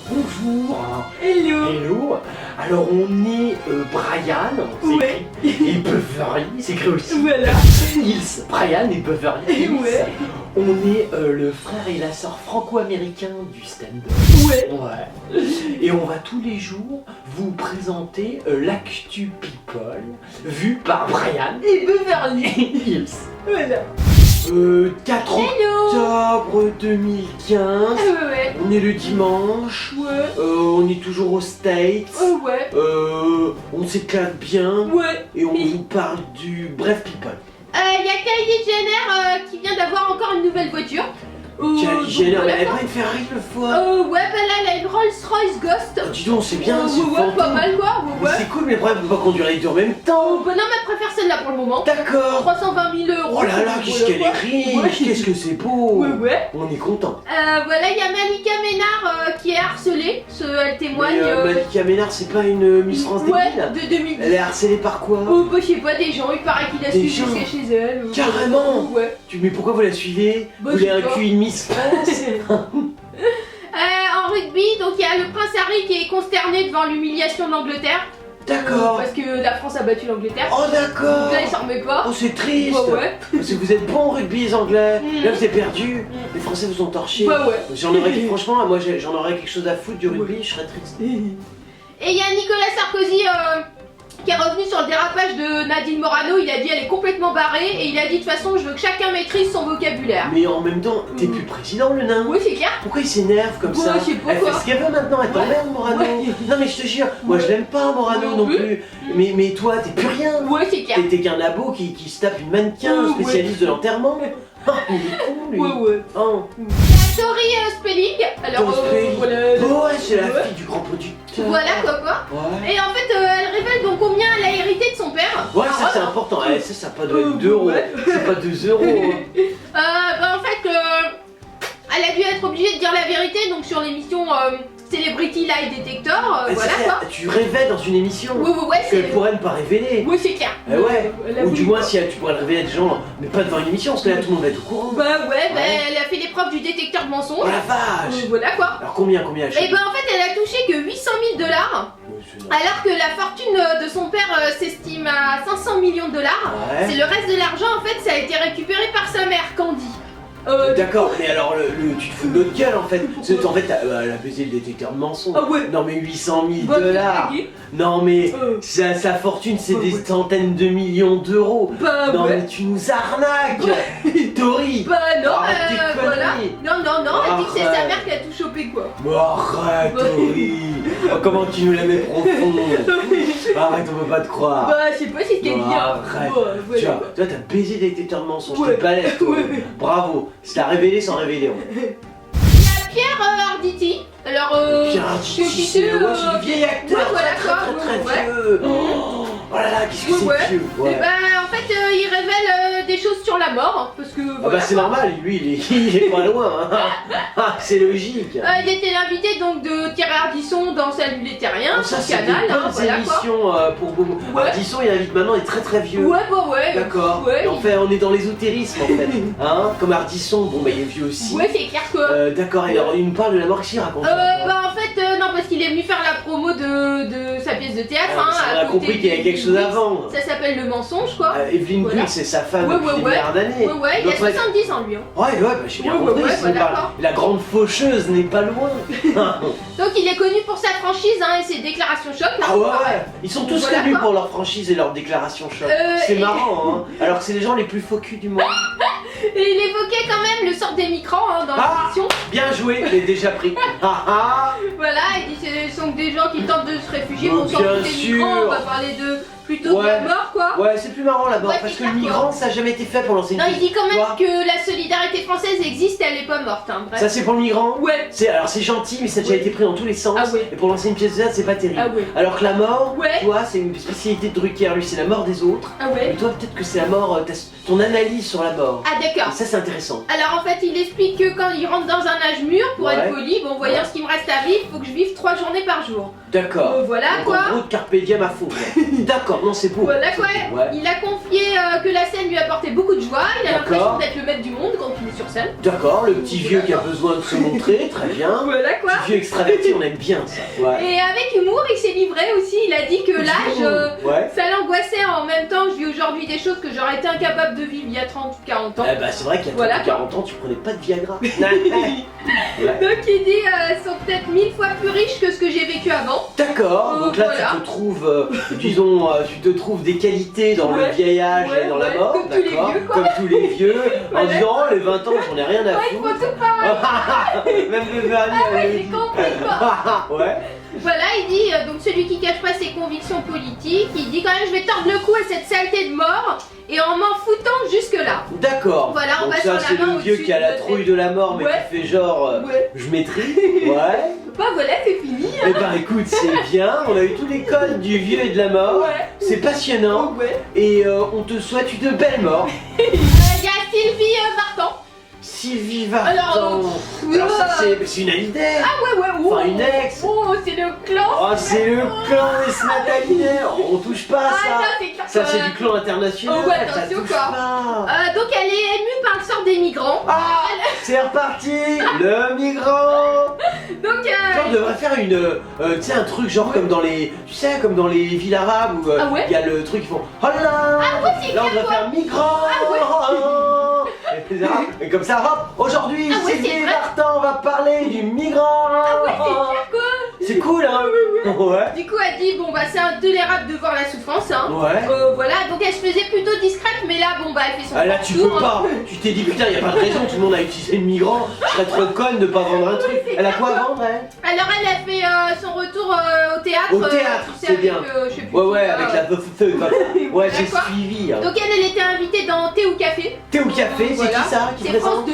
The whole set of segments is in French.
Bonjour. Hello. Hello. Alors on est Brian, Ouais. et Beverly, c'est écrit aussi. Voilà. Nils, Brian et Beverly Hills. Ouais. On est le frère et la sœur franco-américain du stand-up. Ouais. Ouais. Et on va tous les jours vous présenter l'actu people vu par Brian Et Beverly. Hills. Voilà. 4 Hello. octobre 2015. Ouais. On est le dimanche. Ouais. On est toujours aux States. Ouais. On s'éclate bien. Ouais. Et on vous parle du Bref People. Il y a Kylie Jenner qui vient d'avoir encore une nouvelle voiture. Kylie Jenner, mais voilà, elle a quoi. pas une Ferrari le fois. Ouais, bah là, elle a une Rolls-Royce Ghost. Dis donc, c'est bien, c'est Ouais, pas mal quoi. Mais Ouais. c'est cool, mais le problème, on peut pas conduire les deux en même temps. Bah non, mais elle préfère celle-là pour le moment. D'accord. 320 000 euros. Oh là là, qu'est-ce qu'elle est riche. Ouais. Qu'est-ce que c'est beau. Ouais. On est content. Voilà, il y a Malika Ménard qui est harcelée. Elle témoigne. Mais Malika Ménard, c'est pas une Miss France Ouais, débile. de 2010. Elle est harcelée par quoi? Oh, bah, je sais pas, des gens, il paraît qu'il a Des su gens. jusqu'à chez elle. Carrément. Ouais. Mais pourquoi vous la suivez? Bah, Vous je voulez sais un pas. cul une Miss France? En rugby, donc il y a le prince Harry qui est consterné devant l'humiliation de l'Angleterre. D'accord. Parce que la France a battu l'Angleterre. Oh d'accord. Donc là, il s'en remet pas. Oh c'est triste. Bah ouais. Parce que vous êtes bons au rugby les Anglais. Mm. Là vous avez perdu. Mm. Les Français vous ont torché. Bah ouais. Franchement, moi j'en aurais quelque chose à foutre du rugby, je serais triste. Et il y a Nicolas Sarkozy qui est revenu sur le dérapage de Nadine Morano. Il a dit elle est complètement barrée et il a dit de toute façon je veux que chacun maîtrise son vocabulaire. Mais en même temps, t'es Mm. plus président le nain. Oui, c'est clair. Pourquoi il s'énerve comme Ouais, ça? je sais pas Elle quoi. fait ce qu'elle veut maintenant, elle t'emmerde Morano. Ouais. Non mais je te jure, moi je l'aime pas Morano Moi non non plus. Mais toi t'es plus rien. Ouais, c'est clair. T'es qu'un abo qui se tape une mannequin Ouais. spécialiste de l'enterrement. Ah, il est con lui. Ouais. Oh. Il y a Tori Spelling. Alors, Tori Spelling. voilà. Oh, ouais, c'est la Ouais. fille du grand producteur. Voilà quoi. Ouais. Et en fait, elle révèle donc combien elle a hérité de son père. Ouais, ça Ah, c'est important. Ça pas doit être 2 euros. Ouais. C'est pas 2 euros. Bah en fait, elle a dû être obligée de dire la vérité donc sur l'émission Celebrity Lie Detector, Mais voilà c'est quoi. ça, tu révèles dans une émission Ouais, qu'elle pourrait ne pas révéler. Oui, c'est clair. Eh ouais. Elle a Ou voulu, du moins quoi. si tu pourrais le révéler à des gens, mais pas devant une émission parce que là tout le monde va être au courant. Bah ouais, bah, Ouais. elle a fait l'épreuve du détecteur de Oh mensonges. la vache. Voilà quoi. Alors combien elle Et ben en fait, elle a touché que 800 000 $, alors que la fortune de son père s'estime à 500 millions de $. Ouais. C'est le reste de l'argent en fait, ça a été récupéré par sa mère, Candy. D'accord, mais alors tu te fous de notre gueule en fait. Parce que, en fait, elle a baisé le détecteur de mensonges. Ah ouais. Non mais 800 000 Bah, dollars. c'est Non mais Euh. sa fortune c'est Ouais, des ouais. centaines de millions d'euros. Bah Non ouais. mais tu nous arnaques. Tori. Bah non, Arrête tes voilà. conneries. Non, elle dit que c'est sa Arrête. mère qui a tout chopé quoi. Mais arrête Ouais. Tori. Oh, comment tu nous la mets profond. Arrête, on peut pas te croire. Bah je sais pas si c'était Non, bien. arrête. Voilà, Tu vois, quoi. toi t'as baisé des détecteurs de mensonges, Ouais. t'es balèze toi. Ouais. Bravo, c'est à révéler sans révéler. Il y a Pierre Arditi. Alors Pierre je Arditi, suis c'est le vieil acteur, ouais, voilà, très quoi, très ouais. vieux. Oh là là, qu'est-ce que Ouais. c'est vieux. Et Ouais. bah en fait il révèle des choses sur la mort parce que Ah voilà, bah c'est quoi. normal, lui il est pas loin. Hein. Ah, c'est logique. Il était l'invité donc de Thierry Ardisson dans Salut les Terriens Oh, ça sur c'est Canal, des bonnes voilà quoi. émissions pour Bobo. Ouais. Ardisson il invite maintenant des très très vieux. Ouais, bah ouais. D'accord. Ouais, Et en fait on est dans l'ésotérisme en fait. Hein. Comme Ardisson, bon bah il est vieux aussi. Ouais, c'est clair que. D'accord, et alors il nous parle de la mort qui raconte. Bah en fait non parce qu'il est venu faire la promo de sa pièce de théâtre. Ah, hein, on à a côté compris qu'il y avait quelque chose à vendre. Ça s'appelle le mensonge quoi. Evelyne Voilà. Kuhn, c'est sa femme Ouais, depuis ouais, des ouais. milliards d'années. Ouais, il a Donc, ouais, 70 ans lui. Hein. bah, j'ai bien Ouais, compris. ouais, c'est voilà, pas- quoi. La grande faucheuse n'est pas loin. Donc il est connu pour sa franchise hein, et ses déclarations choc. Hein, Ah ouais, ils sont tous Voilà, connus quoi. pour leur franchise et leurs déclarations choc. C'est et- marrant, hein. Alors que c'est les gens les plus faux culs du monde. Et il évoquait quand même le sort des migrants hein, dans Ah. l'émission. Bien joué, il est déjà pris. Ah ah. Voilà, il dit ce sont des gens qui tentent de se réfugier. Oh, Bon, on s'en bien fout des sûr. migrants, on va parler de plutôt de la Ouais. mort quoi. Ouais, c'est plus marrant là-bas Ouais, parce c'est que le clair, migrant ça a jamais été fait pour lancer une Non, il dit quand même Quoi que la solidarité française existe et elle est pas morte. Hein, bref. Ça c'est pour le migrant. Ouais. Alors c'est gentil mais ça a déjà Ouais. été pris dans tous les sens. Ah ouais. Et pour lancer une pièce de théâtre c'est pas terrible. Ah ouais. Alors que la mort, Ouais. tu vois, c'est une spécialité de Drucker, lui c'est la mort des autres. Ah Mais ouais. toi peut-être que c'est la mort, ton analyse sur la mort. Ah Et d'accord. ça c'est intéressant. Alors en fait il explique que quand il rentre dans un âge mûr, pour Ouais. être poli, bon voyant ce qui me reste à vivre, faut que je vive 3 journées par jour. D'accord. Voilà Donc, quoi. en gros de carpe diem à fond. quoi. D'accord. d'accord, non c'est beau. Voilà quoi, Ouais. il a confié que la scène lui apportait beaucoup de joie, il a l'impression D'accord. d'être le maître du monde quand il est sur scène. D'accord, le petit vieux qui a besoin de se montrer, très bien. Voilà quoi. Petit vieux extraverti, on aime bien ça. Ouais. Et avec humour, il s'est livré aussi, il a dit que l'âge, Ouais. ça l'angoissait en même temps. Je vis aujourd'hui des choses que j'aurais été incapable de vivre il y a 30 ou 40 ans. Eh bah c'est vrai qu'il y a Voilà. 40 ans, tu prenais pas de Viagra. Ouais. Donc il dit sont peut-être 1000 fois plus riches que ce que j'ai vécu avant. D'accord, donc là Voilà. tu te trouves, disons, tu te trouves des qualités dans le Ouais. vieillage Ouais, et dans la ouais, mort, comme tous les d'accord, vieux, quoi. comme tous les vieux, en Voilà. disant oh, les 20 ans j'en ai rien à Ouais, il faut foutre. tout pas. Même le vernis Ah ouais, avait j'ai dit. compris quoi. Ouais, Voilà, il dit donc celui qui cache pas ses convictions politiques, il dit quand même je vais tordre le cou à cette saleté de mort et en m'en foutant jusque là. d'accord. Voilà, on donc va ça sur c'est la main le vieux au-dessus qui a de la notre trouille de la mort mais Ouais. qui fait genre Ouais. je maîtrise. Ouais. Bah voilà, c'est fini. Eh ben écoute, c'est bien, on a eu tous les codes du vieux et de la mort. Ouais. C'est passionnant Ouais. et on te souhaite une belle mort. Il y a Sylvie Vartan. Sylvie Vartan. Alors, ça c'est une Hallyday. Ah ouais, ouais, oh. Enfin, une ex. Oh, c'est le clan. Oh c'est le clan des Snatalinaires. On touche pas à Ah ça. non, c'est clair. Ça c'est du clan international. Oh, ouais, ça attention, touche quoi. pas. Donc elle est émue par le sort des migrants. Ah c'est reparti. Le migrant. Donc On devrait faire une, tu sais un truc genre comme dans les, tu sais comme dans les villes arabes où il Ah ouais y a le truc ils font oh là. ouais, c'est Là on clair, devrait faire migrant. Et comme ça hop aujourd'hui Ah ouais, c'est Sylvie vrai. Vartan va parler du migrant. Ah ouais, c'est clair quoi. C'est cool hein. Ouais. Du coup elle dit bon bah c'est intolérable de voir la souffrance hein. Ouais. Voilà, donc elle se faisait plutôt discrète mais là bon bah elle fait son Ah là tu tour, peux hein. pas. Tu t'es dit putain y a pas de raison tout le monde a utilisé le migrant. Je serais trop conne de pas vendre un truc. c'est Elle a clair, quoi à quoi. vendre elle? Alors elle a fait son retour au théâtre. Au théâtre, tu sais, c'est avec, bien. je sais plus Ouais qui, ouais avec la feu. Ouais Voilà, j'ai quoi. suivi. Hein. Donc elle était invitée dans Thé ou Café. Thé ou café, c'est Voilà. qui ça qui C'est France présente? 2.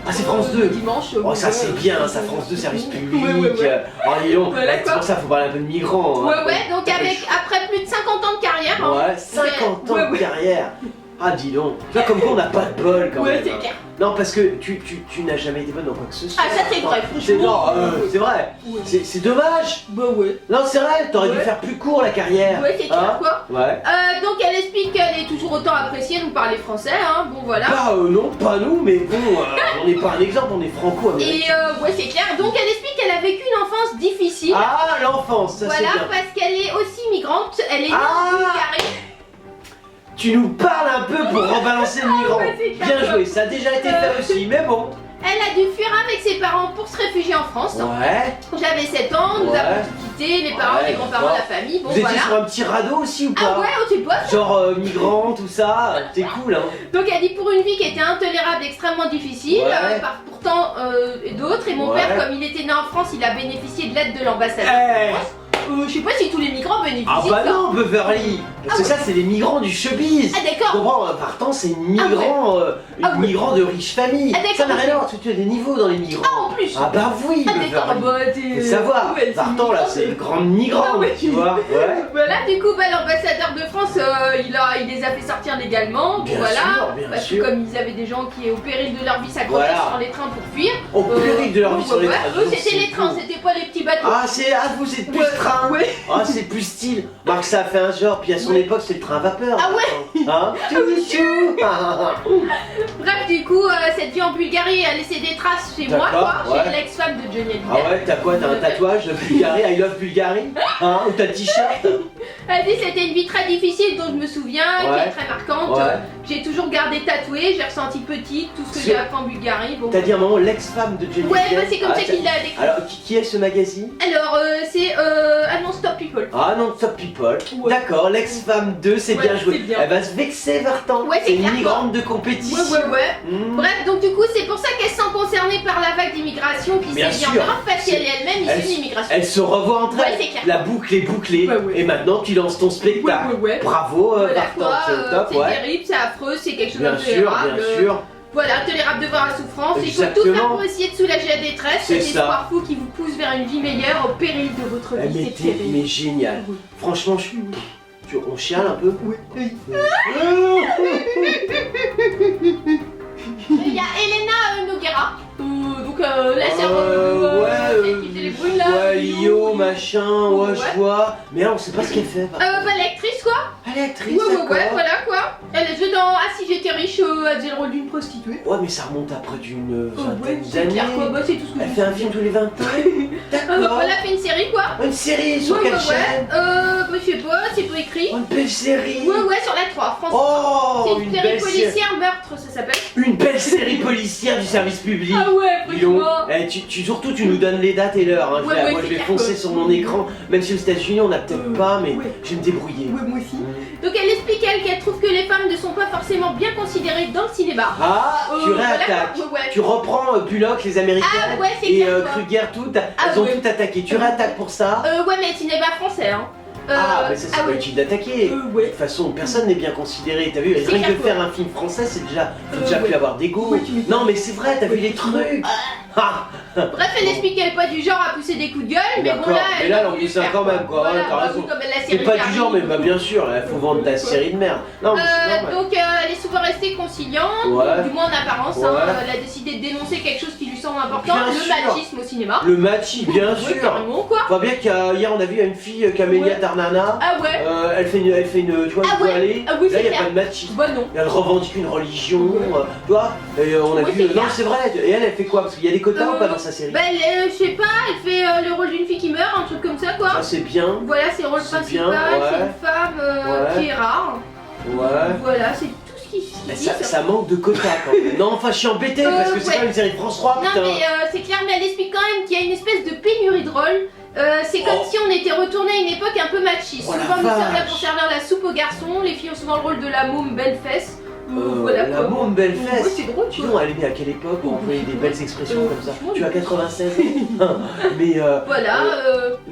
Ah c'est France 2. Dimanche. Oh ça c'est bien, ça France 2 service public. Ouais. Oh dis donc, Voilà, c'est quoi. pour ça faut parler un peu de migrants. Ouais hein. ouais, donc après plus de 50 ans de carrière. hein. Ouais, 50 ans Ouais, de ouais. carrière. Ah dis donc, tu vois comme quoi on n'a pas de bol quand Ouais, même. c'est hein. clair. Non parce que tu n'as jamais été bonne dans quoi que ce soit. Ah ça c'est vrai, C'est non, franchement. c'est vrai. Ouais. C'est dommage. Bah ouais. Non c'est vrai, t'aurais dû Ouais. faire plus court la carrière. Ouais, c'est clair Hein quoi. Ouais. Donc elle explique qu'elle est toujours autant appréciée nous par les Français, hein. Bon voilà. Bah non, pas nous, mais bon, on n'est pas un exemple, on est franco-américain. Et ouais c'est clair. Donc elle explique qu'elle a vécu une enfance difficile. Ah l'enfance, ça c'est Voilà, bien. parce qu'elle est aussi migrante, elle est née Ah. en Bulgarie. Tu nous parles un peu pour rebalancer le migrant. ouais, c'est clair. Bien joué, ça a déjà été fait aussi, mais bon. Elle a dû fuir avec ses parents pour se réfugier en France. Ouais. J'avais 7 ans, nous Ouais. avons tout quitté, les parents, Ouais, les grands-parents, d'accord. la famille, bon Vous étiez voilà. sur un petit radeau aussi ou pas? Ah ouais, on sait pas. Genre migrant, tout ça, c'est cool hein. Donc elle dit pour une vie qui était intolérable, extrêmement difficile, Ouais. par pourtant et d'autres. Et mon Ouais. père, comme il était né en France, il a bénéficié de l'aide de l'ambassadeur. Hey. Je sais pas si tous les migrants bénéficient Ah bah de ça. non, Beverly. Parce que ça, c'est les migrants du showbiz. Ah Tu d'accord. comprends, Vartan, c'est une migrant, Ah ouais. migrant de riche famille. Ah, d'accord, Ça n'a rien ok. à voir, parce que tu as des niveaux dans les migrants. Ah en plus. Ah bah oui, Ah d'accord, Beverly. bah t'es... Faut savoir, Ouais, c'est Vartan là, migrant, c'est une grande migrante, Ah ouais. tu vois. Ouais. Voilà, du coup, bah, l'ambassadeur de France, il les a fait sortir légalement. Bon, Bien voilà. sûr, bien Parce sûr. que comme ils avaient des gens qui, au péril de leur vie, s'accrochaient Voilà. sur les trains pour fuir. Au péril de leur vie sur les trains. Eux, Donc, c'était c'est les trains, cool. c'était pas les petits bateaux. Ah, vous êtes plus train. Ouais. Ah, c'est plus style. Marc, ça a fait un genre, puis à son Ouais. époque, c'était le train à vapeur. Ah ouais. Hein? Tchou, tchou. Bref, du coup, cette vie en Bulgarie a laissé des traces chez moi, D'accord, quoi. ouais. Chez l'ex-femme de Johnny Hallyday. Ah ouais, t'as quoi? T'as un tatouage de Bulgarie, I love Bulgarie? Hein? Ou t'as le t-shirt? Elle dit c'était une vie très difficile dont je me souviens, qui Ouais. est très marquante. Ouais. J'ai toujours gardé tatoué, j'ai ressenti petite, tout ce que C'est- j'ai appris en Bulgarie. Bon. T'as dit à un moment l'ex-femme de Johnny Ouais, Hallyday? bah, c'est comme Ah, ça qu'il l'a décrit. Alors, qui est ce magazine? Alors, c'est Ah non, Stop People. Ah non, Top People. Ouais. D'accord, l'ex-femme 2, c'est Ouais, bien joué. c'est bien. Elle va se vexer, Vartan. Ouais, c'est une clair, migrante de Ouais, compétition. ouais. Mmh. Bref, donc du coup, c'est pour ça qu'elle se sent concernée par la vague d'immigration qui Bien s'est vient en sûr. Europe, parce qu'elle est elle-même Elle- issue de l'immigration. Elle se revoit entre Ouais, elles. c'est clair. La boucle est bouclée. Ouais, ouais. Et maintenant, tu lances ton spectacle. Ouais. Bravo, Voilà Vartan, quoi, c'est au top, c'est ouais. terrible, c'est affreux, c'est quelque chose Bien sûr, d'intolérable. bien sûr. Voilà, intolérable de voir la souffrance. Il faut tout Exactement. faire pour essayer de soulager la détresse, C'est cet ça. espoir fou qui vous pousse vers une vie meilleure au péril de votre Eh, vie. mais C'est t'es terrible. mais génial. Franchement, on chiale un peu. Il y a Elena Noguera, donc la sœur celle qui faisait les brunes là. ouais, Lio, machin, ouais, Ouais. je vois. Mais là, on sait pas ce qu'elle fait. Bah l'actrice quoi. Elle elle est actrice, Ouais, ouais, d'accord. ouais, voilà quoi. Elle a joué dans Ah si j'étais riche, elle faisait le rôle d'une prostituée. Ouais, mais ça remonte à près d'une Ouais, vingtaine c'est d'années. clair quoi, bah c'est tout ce que Elle je fait un sais. film tous les 20 ans. D'accord. Elle a fait une série quoi. Une série sur Ouais, quelle ouais, chaîne? bah je sais pas, c'est pas écrit. Oh, une belle série. Ouais, ouais, sur la 3, France. Oh, C'est une série belle policière meurtre, ça s'appelle. Une belle série policière du service public. Ah ouais, Dis donc. franchement. Surtout tu nous donnes les dates et l'heure. Hein. Ouais, ouais, Moi c'est je vais clair, foncer quoi. sur mon écran, même si aux États-Unis on n'a peut-être pas, mais ouais. je vais me débrouiller. Ouais, moi aussi. Donc elle explique qu'elle trouve que les femmes ne sont pas forcément bien considérées dans le cinéma. Ah, tu voilà, réattaques. quoi. Ouais, ouais. Tu reprends Bullock, les Américains, Ah ouais, c'est et clair, quoi. Kruger, tout. Ah Elles ont ouais. tout attaqué. Tu réattaques pour ça. Ouais, mais cinéma français, hein. Ah, mais ça c'est pas ouais. utile d'attaquer. De Ouais. toute façon, personne n'est bien considéré. T'as vu, C'est rien que de clair, faire un film français, c'est déjà, faut Ouais. déjà plus avoir d'ego. Ouais, tu m'étonnes. Non, mais c'est vrai, t'as vu les trucs. Ah. Bref, elle explique qu'elle n'est pas du genre à pousser des coups de gueule, mais bon D'accord, là, mais là, elle en voulu pousse un faire, quand même, quoi. Voilà, Ouais, t'as bah raison. oui, comme elle a T'es série pas qui du genre, mais arrive. bah bien sûr, il faut vendre ta série de merde. Non, mais c'est normal. Donc elle est souvent restée conciliante, Ouais. du moins en apparence. Ouais. Hein, elle a décidé de dénoncer quelque chose qui lui semble important, Bien le sûr. machisme au cinéma. Le match, bien Ouais, sûr. carrément, quoi. Voit bien qu'hier on a vu une fille, Camélia Ouais. Darnana. Ah ouais. Elle fait une, tu vois, Ah une ouais. voilée. Ah oui, Là, c'est il n'y a clair. pas de machisme. Bah non. Elle revendique une religion, Ouais. tu vois. Et on a Ouais, vu. c'est Non, clair. c'est vrai. Et elle fait quoi? Parce qu'il y a des quotas ou pas dans sa série? Bah je sais pas, elle fait le rôle d'une fille qui meurt, un truc comme ça quoi. Ça, c'est bien. Voilà, c'est le rôle C'est principal, bien, ouais. c'est une femme Ouais. qui est rare. Ouais. Voilà, c'est tout ce qui Mais dit. ça manque de quotas quand même. Non, enfin, je suis embêté parce que c'est ouais. pas une série de France 3, Non putain. mais c'est clair, mais elle explique quand même qu'il y a une espèce de pénurie de rôles. C'est comme Oh. si on était retourné à une époque un peu machiste. Oh la Souvent nous sommes là vache. pour servir la soupe aux garçons, les filles ont souvent le rôle de la môme belle fesse. Voilà La quoi. môme belle Ouais, fesse. c'est drôle Dis quoi. donc, elle est née à quelle époque on employait des belles expressions comme ça? franchement, Tu as 96 ans. Mais Voilà,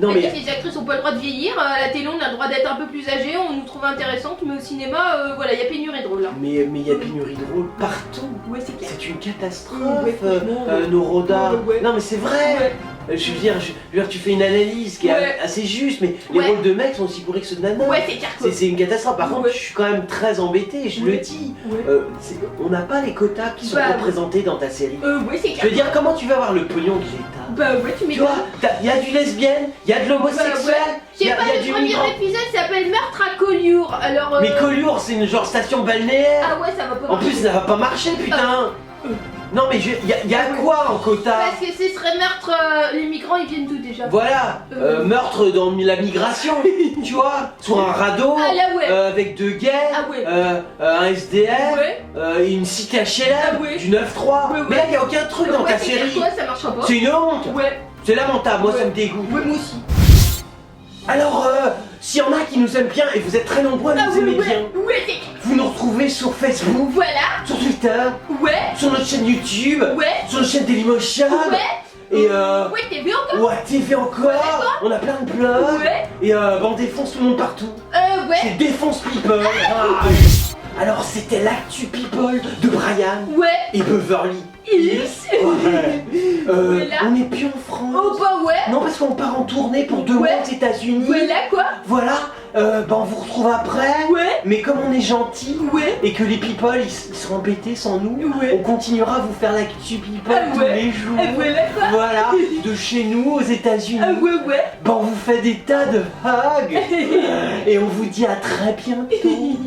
non, elle mais- dit que les actrices n'ont pas le droit de vieillir, à la télé on a le droit d'être un peu plus âgées, on nous trouve intéressantes, mais au cinéma, voilà, il y a pénurie de rôles là. mais il y a pénurie de rôles partout. Ouais, c'est clair. C'est une catastrophe. Ouais, franchement, Noroda. ouais. Non mais c'est vrai. Ouais. Je veux dire, tu fais une analyse qui est Ouais. assez juste, mais les Ouais. rôles de mecs sont aussi pourris que ceux de nana. Ouais, c'est clair quoi. C'est une catastrophe. Par contre, Ouais. je suis quand même très embêté, je Ouais. le dis. Ouais. On n'a pas les quotas qui sont Bah, représentés dans ta série. Ouais, c'est Je clair. veux dire, comment tu vas avoir le pognon de l'État? Bah ouais, tu Tu vois, m'étonnes. il y a du lesbienne, il y a de l'homosexuel, Bah Je il y sais a, pas, y a le du premier migrant. épisode s'appelle Meurtre à Collioure, alors... Mais Collioure, c'est une genre station balnéaire. Ah ouais, ça va pas En plus, marcher. ça va pas marcher, putain. Non, mais il y a Ah ouais. quoi en quota? Parce que ce serait meurtre... les migrants, ils viennent d'où déjà? Voilà, meurtre dans la migration, tu vois, sur un radeau, Ah là ouais. avec deux gays, Ah ouais. un SDF, Ouais. et une cité HLM, Ah ouais. du 9-3. Ouais, ouais. Mais là, il n'y a aucun truc dans Ouais, ta c'est clair, série. quoi, ça marchera pas. C'est une honte, Ouais. c'est lamentable, moi ça Ouais. me dégoûte. Ouais, moi aussi. Alors, s'il y en a qui nous aiment bien, et vous êtes très nombreux à Ah nous aimer ouais, bien, ouais, c'est clair. vous nous retrouvez sur Facebook, Voilà. sur Twitter, Ouais. sur notre chaîne YouTube, Ouais. sur notre chaîne Dailymotion, Ouais. et Ouais, t'es bien encore? ouais, TV encore, on a plein de blogs, Ouais. et on défonce tout le monde partout. Ouais. C'est Défonce People. Ah. Alors c'était l'actu People de Brian Ouais. et Beverly Hills. Ouais. Voilà. On n'est plus en France. Oh bah ouais. Non, parce qu'on part en tournée pour 2 Ouais. mois aux États-Unis. Voilà quoi. Voilà. On vous retrouve après. Ouais. Mais comme on est gentil Ouais. et que les people ils seront embêtés sans nous, Ouais. on continuera à vous faire l'actu People Ah tous ouais. les jours. Voilà quoi. Voilà, de chez nous aux États-Unis. Ah ouais. On vous fait des tas de hugs et on vous dit à très bientôt.